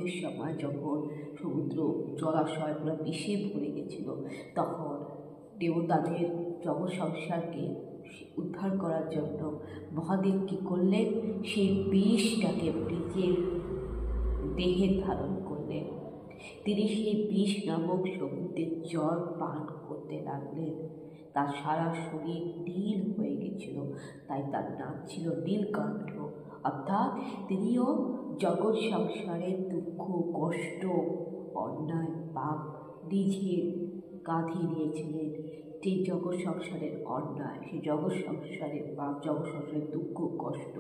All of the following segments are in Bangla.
যুদ্ধের সময় যখন সমুদ্র জলাশয় পুরো বিষে ভরে গেছিল, তখন দেবতাদের জগৎ সংসারকে উদ্ধার করার জন্য মহাদেব কী করলেন, সেই বিষটাকে নিজের দেহে ধারণ করলেন। তিনি সেই বিষ নামক সমুদ্রের জল পান করতে লাগলেন। তার সারা শরীর নীল হয়ে গেছিল, তাই তার নাম ছিল নীলকণ্ঠ। অর্থাৎ তিনিও জগৎ সংসারের দুঃখ, কষ্ট, অন্যায়, পাপ নিজের কাঁধে নিয়েছিলেন। যে জগৎ সংসারের অন্যায়, সেই জগৎ সংসারের পাপ, জগৎ সংসারের দুঃখ, কষ্ট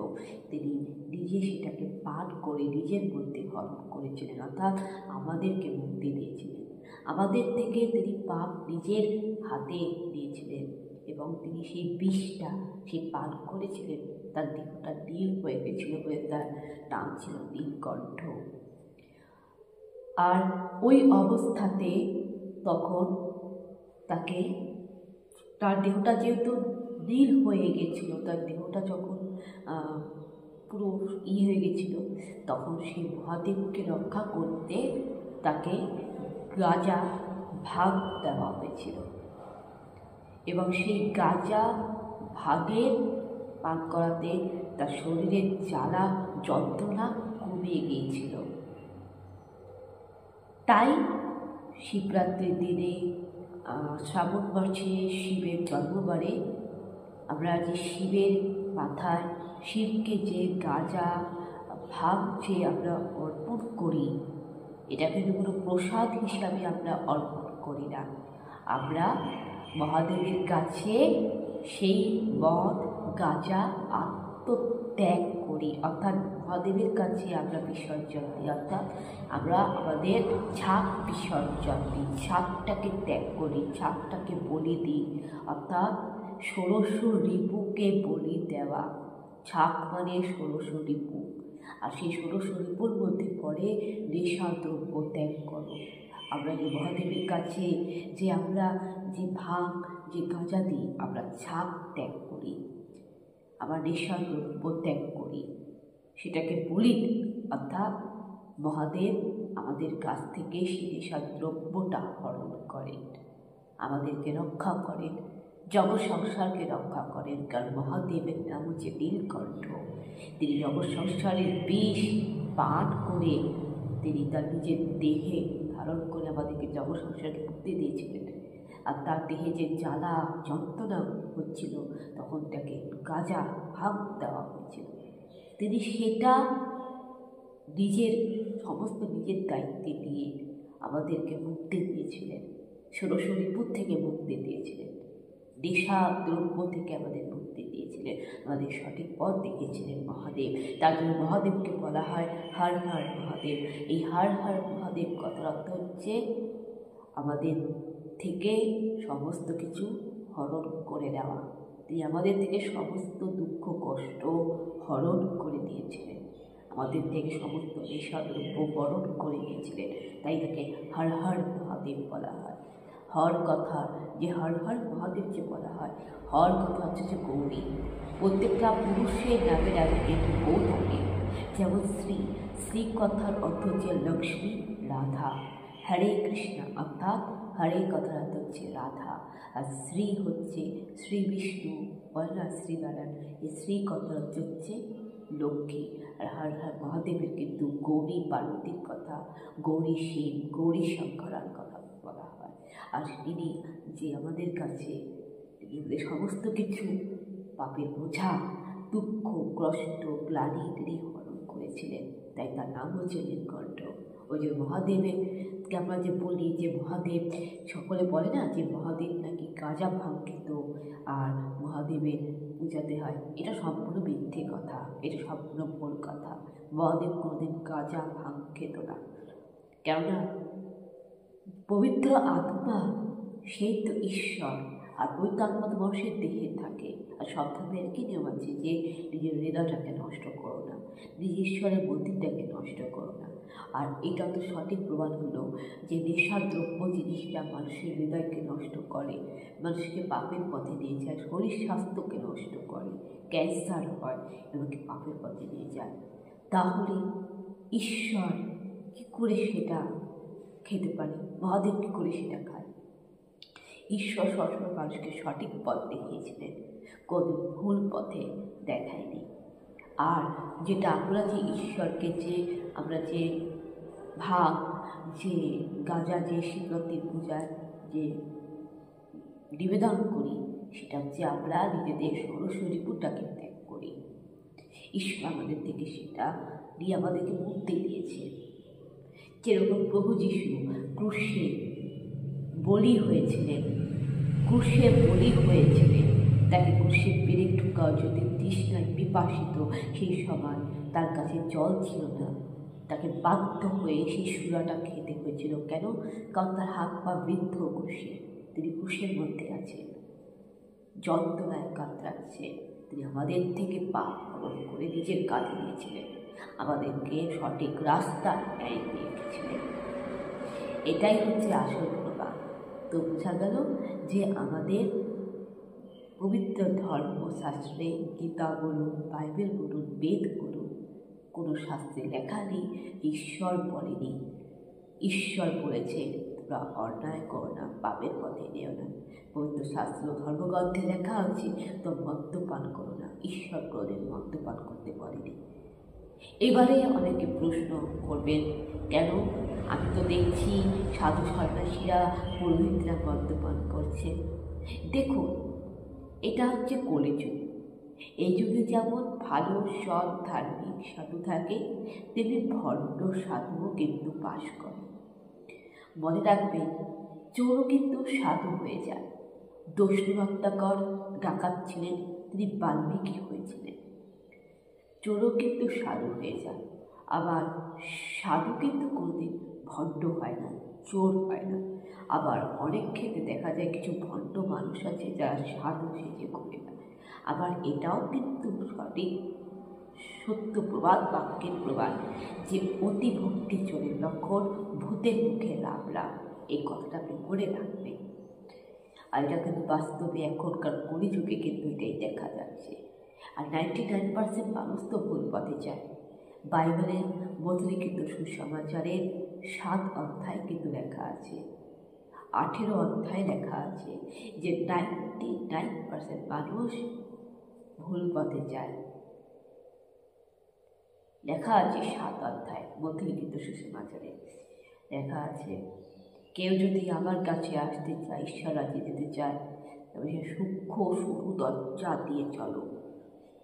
তিনি নিজে সেটাকে পান করে নিজের মধ্যে হরণ করেছিলেন। অর্থাৎ আমাদেরকে মুক্তি দিয়েছিলেন। আমাদের থেকে তিনি পাপ নিজের হাতে নিয়েছিলেন এবং তিনি সেই বিষটা পান করেছিলেন। তার দেহটা নীল হয়ে গেছিল বলে তার নাম ছিল নীলকণ্ঠ। আর ওই অবস্থাতে তখন তাকে, তার দেহটা যেহেতু নীল হয়ে গেছিল, তার দেহটা যখন পুরো হয়ে গেছিল, তখন সেই মহাদেবকে রক্ষা করতে তাকে গাঁজা ভাগ দেওয়া হয়েছিল এবং সেই গাঁজা ভাগের পান করাতে তার শরীরের জ্বালা যন্ত্রণা কমে গিয়েছিল। তাই শিবরাত্রির দিনে, শ্রাবণ মাসে শিবের জন্মবারে আমরা যে শিবের মাথায় শিবকে যে গাঁজা ভাগ যে আমরা অর্পণ করি, এটা কিন্তু কোনো প্রসাদ হিসাবে আমরা অর্পণ করি না। আমরা মহাদেবের কাছে সেই মদ গাঁজা আত্মত্যাগ করি, অর্থাৎ মহাদেবের কাছে আমরা বিসর্জন দিই। অর্থাৎ আমরা আমাদের ছাপ বিসর্জন দিই, ছাপটাকে ত্যাগ করি, ছাপটাকে বলি দিই। অর্থাৎ 16 রিপুকে বলি দেওয়া। ছাপ মানে 16 রিপু, আর সেই 16 রিপুর মধ্যে পড়ে নেশা দ্রব্য ত্যাগ করো। আমরা যে মহাদেবের কাছে যে আমরা যে ভাগ যে গাঁজা দিই, আমরা ছাপ ত্যাগ করি, আমরা নেশা দ্রব্য ত্যাগ করি, সেটাকে বলি। অর্থাৎ মহাদেব আমাদের কাছ থেকে সেই নেশা দ্রব্যটা হরণ করেন, আমাদেরকে রক্ষা করেন, জগৎ সংসারকে রক্ষা করেন। কারণ মহাদেবের নাম হচ্ছে নীলকণ্ঠ। তিনি জগৎ সংসারের বিষ পান করে তিনি তার নিজের দেহে ধারণ করে আমাদেরকে জগৎ সংসারকে মুক্তি দিয়েছিলেন। আর তার দেহে যে জ্বালা যন্ত্রণা হচ্ছিল, তখন তাকে গাঁজা ভাগ দেওয়া হয়েছিল। তিনি সেটা নিজের সমস্ত নিজের দায়িত্বে দিয়ে আমাদেরকে মুক্তি দিয়েছিলেন, 16 রিপুর থেকে মুক্তি দিয়েছিলেন, নেশা দ্রব্য থেকে আমাদের মুক্তি দিয়েছিলেন, আমাদের সঠিক পথ দেখিয়েছিলেন মহাদেব। তার জন্য মহাদেবকে বলা হয় হর হর মহাদেব। এই হর হর মহাদেব কথার অর্থ হচ্ছে আমাদের থেকে সমস্ত কিছু হরণ করে দেওয়া। তিনি আমাদের থেকে সমস্ত দুঃখ কষ্ট হরণ করে দিয়েছিলেন, আমাদের থেকে সমস্ত নেশা দ্রব্য বরণ করে নিয়েছিলেন। তাই তাকে হর হর মহাদেব বলা হয়। হর কথা যে হর হর মহাদেব যে বলা হয়, হর কথা হচ্ছে যে গৌরী। প্রত্যেকটা পুরুষের নামের আগে কিন্তু গৌ থাকে। যেমন শ্রী, শ্রী কথার অর্থ হচ্ছে লক্ষ্মী, রাধা। হরে কৃষ্ণ অর্থাৎ হরে কথার অর্থ হচ্ছে রাধা, আর শ্রী হচ্ছে শ্রী বিষ্ণু বলরাম শ্রীনারায়ণ। এই শ্রী কথার অর্থ হচ্ছে লক্ষ্মী। আর হর হর মহাদেবের কিন্তু গৌরী পার্বতীর কথা, গৌরী শিব, গৌরী শঙ্করার কথা বলা হয়। আর তিনি যে আমাদের কাছে সমস্ত কিছু পাপের বোঝা, দুঃখ কষ্ট গ্লানি তিনি হরণ করেছিলেন, তাই তার নাম হচ্ছে নীলকণ্ঠ। ওই যে মহাদেবকে আমরা যে বলি যে মহাদেব, সকলে বলে না যে মহাদেব নাকি গাঁজা ভাং খেত আর মহাদেবের পূজাতে হয়, এটা সম্পূর্ণ মিথ্যে কথা, এটা সম্পূর্ণ ভুল কথা। মহাদেব কোনোদিন গাঁজা ভাং খেত না, কেননা পবিত্র আত্মা সেই তো ঈশ্বর, আর পবিত্র আত্মা তো মানুষের দেহে থাকে। আর সব ধর্মের একই নিয়ম আছে যে নিজের হৃদয়টাকে নষ্ট করো না, নিজের ঈশ্বরের মন্দিরটাকে নষ্ট করো না। আর এটা তো সঠিক প্রমাণ হলো যে নেশা দ্রব্য জিনিসটা মানুষের হৃদয়কে নষ্ট করে, মানুষকে পাপের পথে নিয়ে যায়, শরীর স্বাস্থ্যকে নষ্ট করে, ক্যান্সার হয়, এমনকি পাপের পথে নিয়ে যায়। তাহলে ঈশ্বর কী করে সেটা খেতে পারে, মহাদেব কী করে সেটা খায়। ঈশ্বর সবসময় মানুষকে সঠিক পথ দেখিয়েছিলেন, কোনো ভুল পথে দেখায়নি। আর যেটা আমরা যে ঈশ্বরকে আমরা যে ভাব, যে গাঁজা, যে শিবরাত্রির পূজায় যে নিবেদন করি, সেটা হচ্ছে আমরা নিজেদের ষড়শরীরটাকে ত্যাগ করি। ঈশ্বর আমাদের থেকে সেটা নিয়ে আমাদেরকে মুক্তি দিয়েছে। যেরকম প্রভু যিশু ক্রুশে বলি হয়েছিলেন, তাকে ক্রুশে পেরে ঠুকাও যদি তৃষ্ণায় পিপাসিত, সেই সময় তার কাছে জল ছিল না, তাকে বাধ্য হয়ে সেই সুরাটা খেতে হয়েছিল। কেন? কারণ তার হাত পা বৃদ্ধ ক্রুশে, তিনি ক্রুশের মধ্যে আছেন, যন্ত্রণায় কাতরাচ্ছে। তিনি আমাদের থেকে পাপ গ্রহণ করে নিজের কাঁধে নিয়েছিলেন, আমাদেরকে সঠিক রাস্তা ন্যায় দিয়ে রেখেছিলেন। এটাই হচ্ছে আসল প্রমাণ। তো বোঝা গেল যে আমাদের পবিত্র ধর্মশাস্ত্রে, গীতা বলুন, বাইবেল বলুন, বেদ বলুন, কোনো শাস্ত্রে লেখা নেই ঈশ্বর বলেনি। ঈশ্বর বলেছে তোমরা অন্যায় করো না, পাপের পথে নিও না। পবিত্র শাস্ত্র ধর্মগ্রন্থে লেখা আছে তো মদ্যপান করো না, ঈশ্বর কোনোদিন মদ্যপান করতে বলেনি। এবারে অনেকে প্রশ্ন করবেন, কেন? আমি তো দেখছি সাধু সন্ন্যাসীরা, পুরোহিতরা মদ্যপান করছে। দেখুন, এটা হচ্ছে কলিযুগ। এই যুগে যেমন ভালো সৎ ধার্মিক সাধু থাকে, তেমনি ভণ্ড সাধুও কিন্তু বাস করে। মনে রাখবেন, চোরও কিন্তু সাধু হয়ে যায়। দস্যু হত্যাকর ডাকাত ছিলেন, তিনি বাল্মীকি হয়েছিলেন। চোরও কিন্তু সাধু হয়ে যায়। আবার সাধু কিন্তু কোনোদিন ভণ্ড হয় না, চোর হয় না। আবার অনেক ক্ষেত্রে দেখা যায় কিছু ভণ্ড মানুষ আছে যারা সাধু সেজে ঘুরে না। আবার এটাও কিন্তু সঠিক সত্য প্রবাদ, বাক্যের প্রবাদ, যে অতি ভক্তি চোরের লক্ষণ, ভূতের মুখে লাভ লাভ। এই কথাটা আপনি মনে রাখবেন। আর এটা কিন্তু বাস্তবে এখনকার কলিযুগে কিন্তু এটাই দেখা যাচ্ছে। আর 99% মানুষ তো ভুল পথে যায়। বাইবেলের বদলে কিন্তু সুসমাচারের 7 অধ্যায় কিন্তু লেখা আছে, 18 অধ্যায় লেখা আছে যে 99% মানুষ ভুল পথে যায়। লেখা আছে 7 অধ্যায় মধ্যলিখিত সুসমাচারে লেখা আছে, কেউ যদি আমার কাছে আসতে চায়, ঈশ্বর রাজ্যে যেতে চায়, তবে সে সূক্ষ্ম সরু দরজা দিয়ে চলো।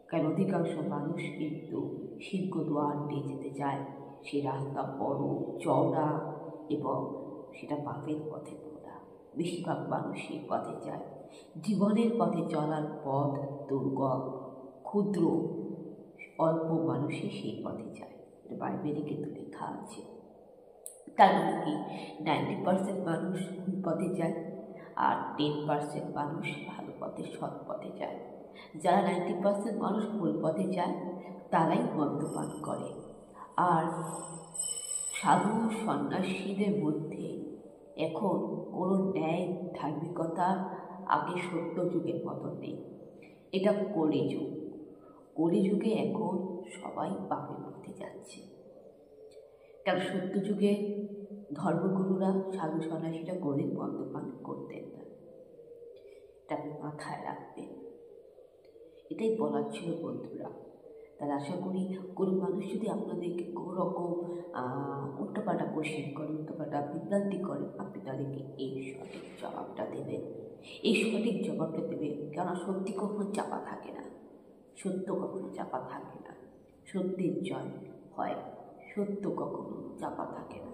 কারণ অধিকাংশ মানুষ কিন্তু সিংহ দ্বার দিয়ে যেতে চায়। সেই রাস্তা বড়, চওড়া এবং সেটা পাপের পথে পড়া। বেশিরভাগ মানুষ সেই পথে যায়। জীবনের পথে চলার পথ দুর্গম, ক্ষুদ্র, অল্প মানুষই সেই পথে যায়। বাইবেলে কিন্তু লেখা আছে। তার মানে কি 90% মানুষ ভুল পথে যায় আর 10% মানুষ ভালো পথে, সৎ পথে যায়। যারা 90% মানুষ ভুল পথে যায় তারাই মদ্যপান করে। আর সাধু সন্ন্যাসীদের মধ্যে এখন কোনো ন্যায় ধার্মিকতা আগে সত্য যুগের মতন নেই। এটা কলিযুগ। কলিযুগে এখন সবাই পাপের পথে যাচ্ছে। কারণ সত্য যুগে ধর্মগুরুরা, সাধু সন্ন্যাসীরা গরিব মদ্যপান করতেন না। এটা আপনি মাথায় রাখবেন। এটাই বলার ছিল বন্ধুরা। তাহলে আশা করি কোনো মানুষ যদি আপনাদেরকে কোনো রকম উল্টোপাল্টা কোশ্চেন করে, উল্টোপাল্টা বিভ্রান্তি করে, আপনি তাদেরকে এই সঠিক জবাবটা দেবেন। এই সঠিক জবাবটা দেবেন, কেননা সত্যি কখনো চাপা থাকে না, সত্য কখনো চাপা থাকে না। সত্যের জয় হয়, সত্য কখনো চাপা থাকে না।